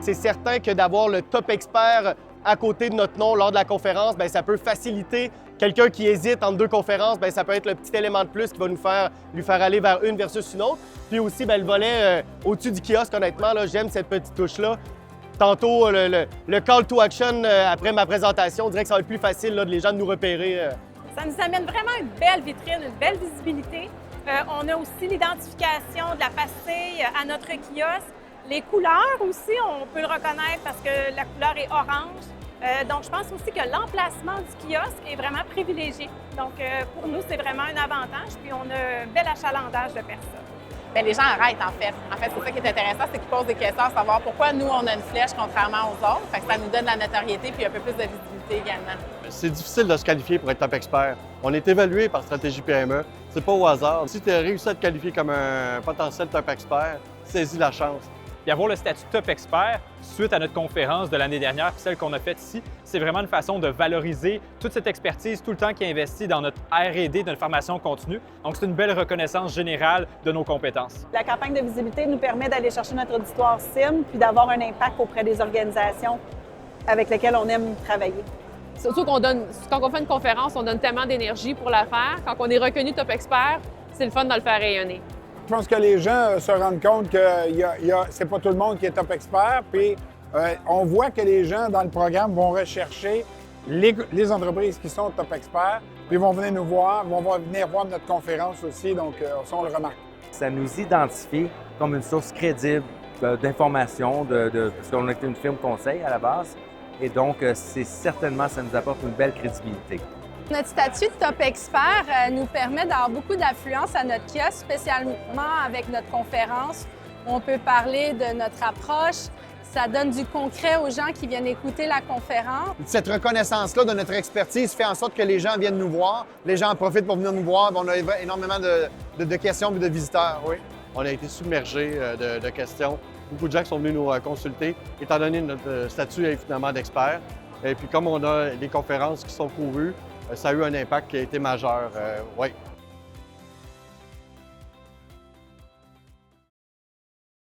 C'est certain que d'avoir le top expert à côté de notre nom lors de la conférence, bien, ça peut faciliter quelqu'un qui hésite entre deux conférences. Bien, ça peut être le petit élément de plus qui va lui faire aller vers une versus une autre. Puis aussi, bien, le volet au-dessus du kiosque, honnêtement, là, j'aime cette petite touche-là. Tantôt, le call to action après ma présentation, on dirait que ça va être plus facile là, de les gens de nous repérer. Ça nous amène vraiment une belle vitrine, une belle visibilité. On a aussi l'identification de la pastille à notre kiosque. Les couleurs aussi, on peut le reconnaître parce que la couleur est orange. Donc, je pense aussi que l'emplacement du kiosque est vraiment privilégié. Donc, pour nous, c'est vraiment un avantage. Puis, on a un bel achalandage de personnes. Bien, les gens arrêtent, en fait. En fait, c'est ça qui est intéressant, c'est qu'ils posent des questions à savoir pourquoi nous, on a une flèche contrairement aux autres. Fait que ça nous donne de la notoriété puis un peu plus de visibilité également. C'est difficile de se qualifier pour être top expert. On est évalué par Stratégie PME. C'est pas au hasard. Si tu as réussi à te qualifier comme un potentiel top expert, saisis la chance. Puis avoir le statut top expert suite à notre conférence de l'année dernière, puis celle qu'on a faite ici, c'est vraiment une façon de valoriser toute cette expertise, tout le temps qui est investi dans notre R&D, de notre formation continue. Donc, c'est une belle reconnaissance générale de nos compétences. La campagne de visibilité nous permet d'aller chercher notre auditoire cible puis d'avoir un impact auprès des organisations avec lesquelles on aime travailler. Surtout quand on fait une conférence, on donne tellement d'énergie pour la faire. Quand on est reconnu top expert, c'est le fun de le faire rayonner. Je pense que les gens se rendent compte que c'est pas tout le monde qui est top expert. Puis on voit que les gens dans le programme vont rechercher les entreprises qui sont top experts, puis vont venir nous voir, vont venir voir notre conférence aussi. Donc, ça, on le remarque. Ça nous identifie comme une source crédible d'informations, parce qu'on est une firme conseil à la base. Et donc, ça nous apporte une belle crédibilité. Notre statut de top expert nous permet d'avoir beaucoup d'affluence à notre kiosque, spécialement avec notre conférence. On peut parler de notre approche. Ça donne du concret aux gens qui viennent écouter la conférence. Cette reconnaissance-là de notre expertise fait en sorte que les gens viennent nous voir. Les gens en profitent pour venir nous voir. On a énormément de questions et de visiteurs. Oui. On a été submergés de questions. Beaucoup de gens qui sont venus nous consulter, étant donné notre statut finalement d'expert. Et puis comme on a des conférences qui sont courues, ça a eu un impact qui a été majeur. Oui.